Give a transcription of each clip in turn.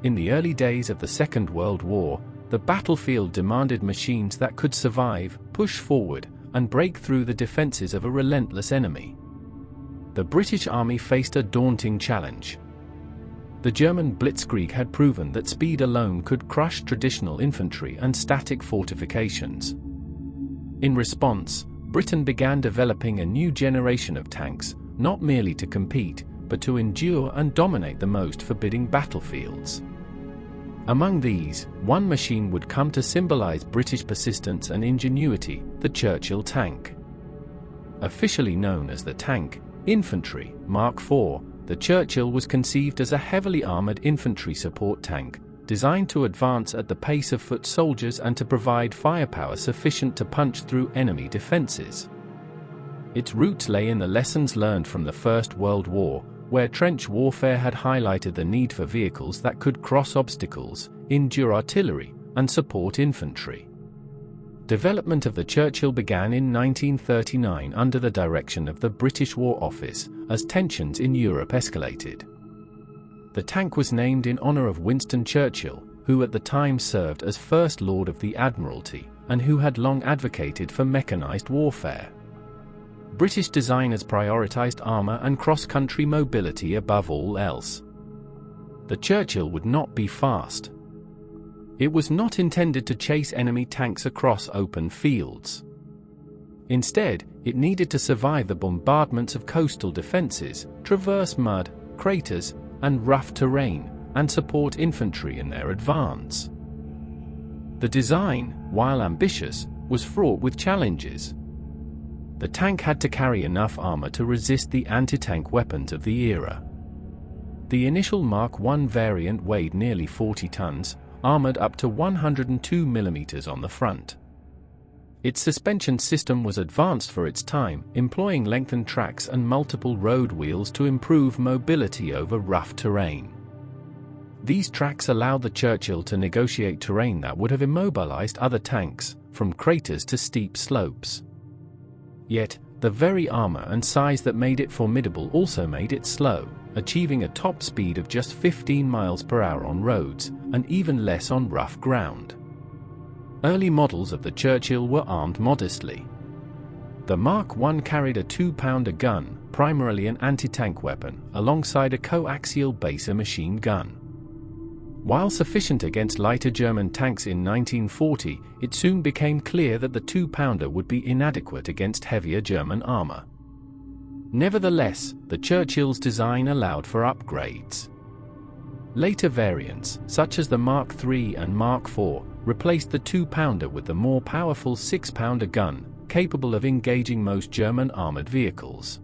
In the early days of the Second World War, the battlefield demanded machines that could survive, push forward, and break through the defenses of a relentless enemy. The British Army faced a daunting challenge. The German blitzkrieg had proven that speed alone could crush traditional infantry and static fortifications. In response, Britain began developing a new generation of tanks, not merely to compete, but to endure and dominate the most forbidding battlefields. Among these, one machine would come to symbolize British persistence and ingenuity: the Churchill Tank. Officially known as the Tank Infantry Mark IV, the Churchill was conceived as a heavily armored infantry support tank, designed to advance at the pace of foot soldiers and to provide firepower sufficient to punch through enemy defenses. Its roots lay in the lessons learned from the First World War, where trench warfare had highlighted the need for vehicles that could cross obstacles, endure artillery, and support infantry. Development of the Churchill began in 1939 under the direction of the British War Office, as tensions in Europe escalated. The tank was named in honor of Winston Churchill, who at the time served as First Lord of the Admiralty, and who had long advocated for mechanized warfare. British designers prioritized armor and cross-country mobility above all else. The Churchill would not be fast. It was not intended to chase enemy tanks across open fields. Instead, it needed to survive the bombardments of coastal defenses, traverse mud, craters, and rough terrain, and support infantry in their advance. The design, while ambitious, was fraught with challenges. The tank had to carry enough armor to resist the anti-tank weapons of the era. The initial Mark I variant weighed nearly 40 tons, armored up to 102 mm on the front. Its suspension system was advanced for its time, employing lengthened tracks and multiple road wheels to improve mobility over rough terrain. These tracks allowed the Churchill to negotiate terrain that would have immobilized other tanks, from craters to steep slopes. Yet, the very armor and size that made it formidable also made it slow, achieving a top speed of just 15 miles per hour on roads, and even less on rough ground. Early models of the Churchill were armed modestly. The Mark I carried a 2-pounder gun, primarily an anti-tank weapon, alongside a coaxial Baser machine gun. While sufficient against lighter German tanks in 1940, it soon became clear that the 2-pounder would be inadequate against heavier German armor. Nevertheless, the Churchill's design allowed for upgrades. Later variants, such as the Mark III and Mark IV, replaced the 2-pounder with the more powerful 6-pounder gun, capable of engaging most German armored vehicles.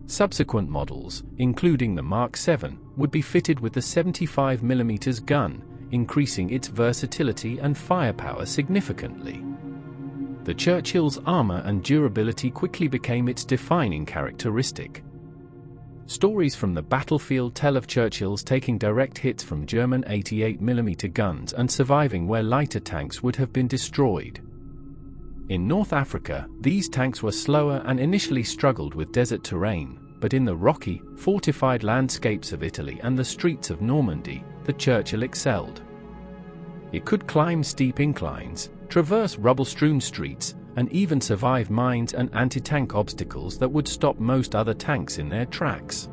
Subsequent models, including the Mark VII, would be fitted with the 75mm gun, increasing its versatility and firepower significantly. The Churchill's armor and durability quickly became its defining characteristic. Stories from the battlefield tell of Churchills taking direct hits from German 88mm guns and surviving where lighter tanks would have been destroyed. In North Africa, these tanks were slower and initially struggled with desert terrain, but in the rocky, fortified landscapes of Italy and the streets of Normandy, the Churchill excelled. It could climb steep inclines, traverse rubble-strewn streets, and even survive mines and anti-tank obstacles that would stop most other tanks in their tracks.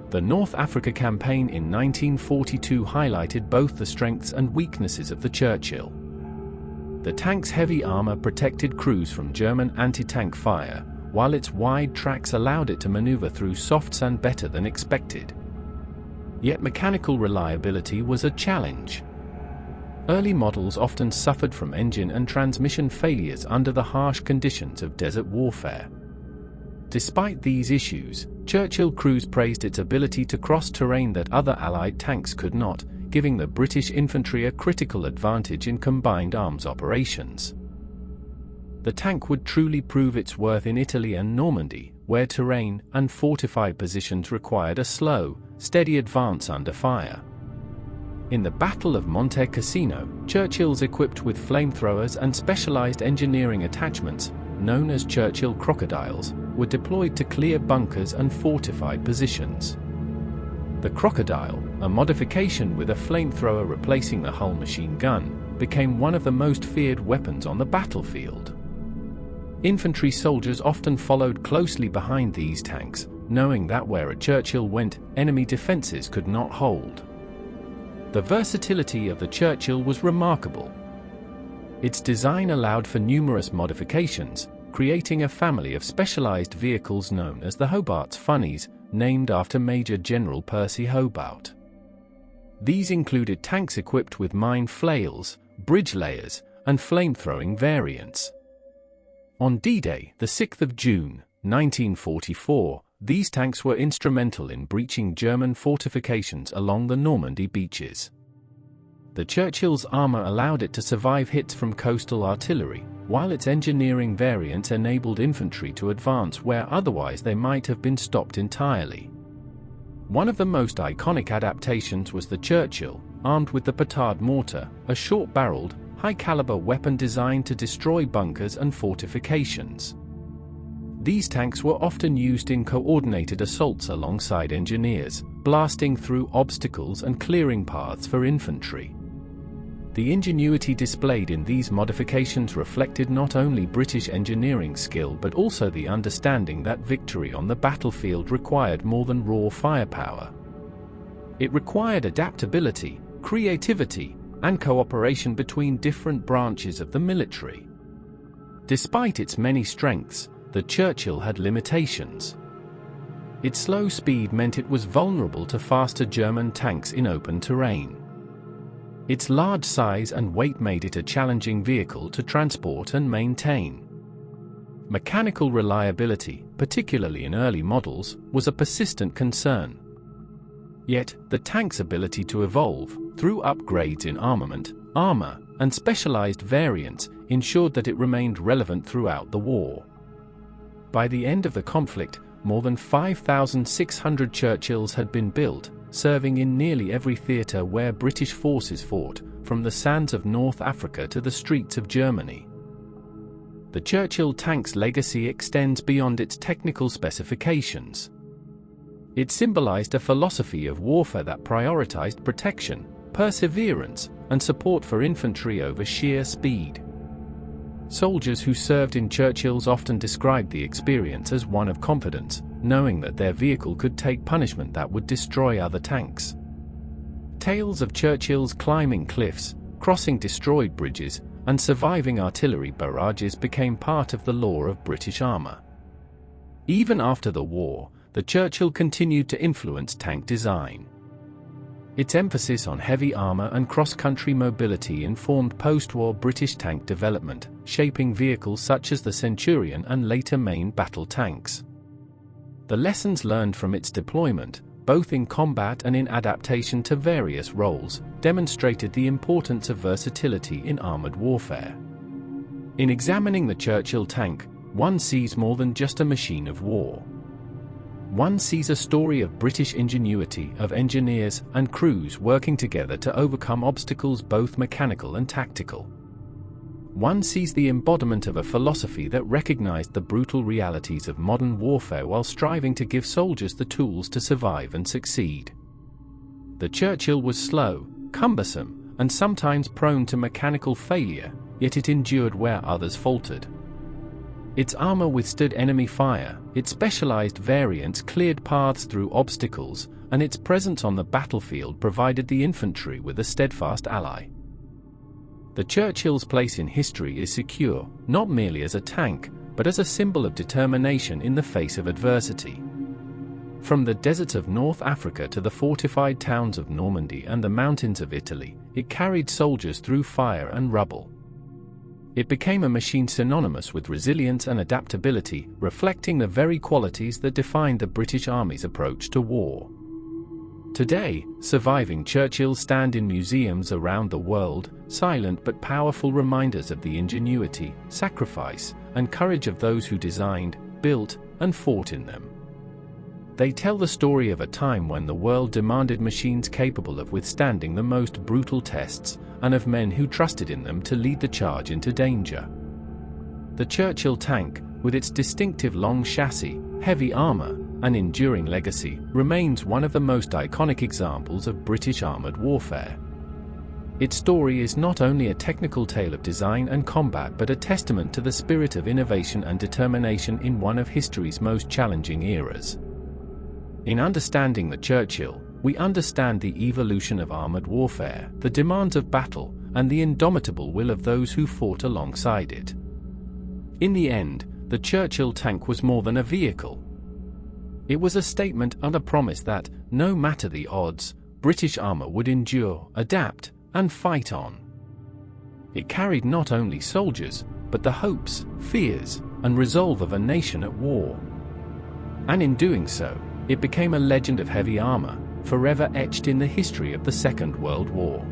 The North Africa campaign in 1942 highlighted both the strengths and weaknesses of the Churchill. The tank's heavy armor protected crews from German anti-tank fire, while its wide tracks allowed it to maneuver through soft sand better than expected. Yet mechanical reliability was a challenge. Early models often suffered from engine and transmission failures under the harsh conditions of desert warfare. Despite these issues, Churchill crews praised its ability to cross terrain that other Allied tanks could not, giving the British infantry a critical advantage in combined arms operations. The tank would truly prove its worth in Italy and Normandy, where terrain and fortified positions required a slow, steady advance under fire. In the Battle of Monte Cassino, Churchills equipped with flamethrowers and specialized engineering attachments, known as Churchill Crocodiles, were deployed to clear bunkers and fortified positions. The Crocodile, a modification with a flamethrower replacing the hull machine gun, became one of the most feared weapons on the battlefield. Infantry soldiers often followed closely behind these tanks, knowing that where a Churchill went, enemy defenses could not hold. The versatility of the Churchill was remarkable. Its design allowed for numerous modifications, creating a family of specialized vehicles known as the Hobart's Funnies, named after Major General Percy Hobart. These included tanks equipped with mine flails, bridge layers, and flamethrowing variants. On D-Day, the 6th of June, 1944, these tanks were instrumental in breaching German fortifications along the Normandy beaches. The Churchill's armor allowed it to survive hits from coastal artillery, while its engineering variants enabled infantry to advance where otherwise they might have been stopped entirely. One of the most iconic adaptations was the Churchill, armed with the petard mortar, a short-barreled, high-caliber weapon designed to destroy bunkers and fortifications. These tanks were often used in coordinated assaults alongside engineers, blasting through obstacles and clearing paths for infantry. The ingenuity displayed in these modifications reflected not only British engineering skill but also the understanding that victory on the battlefield required more than raw firepower. It required adaptability, creativity, and cooperation between different branches of the military. Despite its many strengths, the Churchill had limitations. Its slow speed meant it was vulnerable to faster German tanks in open terrain. Its large size and weight made it a challenging vehicle to transport and maintain. Mechanical reliability, particularly in early models, was a persistent concern. Yet, the tank's ability to evolve, through upgrades in armament, armor, and specialized variants, ensured that it remained relevant throughout the war. By the end of the conflict, more than 5,600 Churchills had been built, serving in nearly every theater where British forces fought, from the sands of North Africa to the streets of Germany. The Churchill tank's legacy extends beyond its technical specifications. It symbolized a philosophy of warfare that prioritized protection, perseverance, and support for infantry over sheer speed. Soldiers who served in Churchills often described the experience as one of confidence, knowing that their vehicle could take punishment that would destroy other tanks. Tales of Churchills climbing cliffs, crossing destroyed bridges, and surviving artillery barrages became part of the lore of British armor. Even after the war, the Churchill continued to influence tank design. Its emphasis on heavy armor and cross-country mobility informed post-war British tank development, shaping vehicles such as the Centurion and later main battle tanks. The lessons learned from its deployment, both in combat and in adaptation to various roles, demonstrated the importance of versatility in armored warfare. In examining the Churchill tank, one sees more than just a machine of war. One sees a story of British ingenuity, of engineers and crews working together to overcome obstacles both mechanical and tactical. One sees the embodiment of a philosophy that recognized the brutal realities of modern warfare while striving to give soldiers the tools to survive and succeed. The Churchill was slow, cumbersome, and sometimes prone to mechanical failure, yet it endured where others faltered. Its armor withstood enemy fire, its specialized variants cleared paths through obstacles, and its presence on the battlefield provided the infantry with a steadfast ally. The Churchill's place in history is secure, not merely as a tank, but as a symbol of determination in the face of adversity. From the deserts of North Africa to the fortified towns of Normandy and the mountains of Italy, it carried soldiers through fire and rubble. It became a machine synonymous with resilience and adaptability, reflecting the very qualities that defined the British Army's approach to war. Today, surviving Churchills stand in museums around the world, silent but powerful reminders of the ingenuity, sacrifice, and courage of those who designed, built, and fought in them. They tell the story of a time when the world demanded machines capable of withstanding the most brutal tests, and of men who trusted in them to lead the charge into danger. The Churchill tank, with its distinctive long chassis, heavy armor, an enduring legacy, remains one of the most iconic examples of British armoured warfare. Its story is not only a technical tale of design and combat but a testament to the spirit of innovation and determination in one of history's most challenging eras. In understanding the Churchill, we understand the evolution of armoured warfare, the demands of battle, and the indomitable will of those who fought alongside it. In the end, the Churchill tank was more than a vehicle. It was a statement and a promise that, no matter the odds, British armour would endure, adapt, and fight on. It carried not only soldiers, but the hopes, fears, and resolve of a nation at war. And in doing so, it became a legend of heavy armour, forever etched in the history of the Second World War.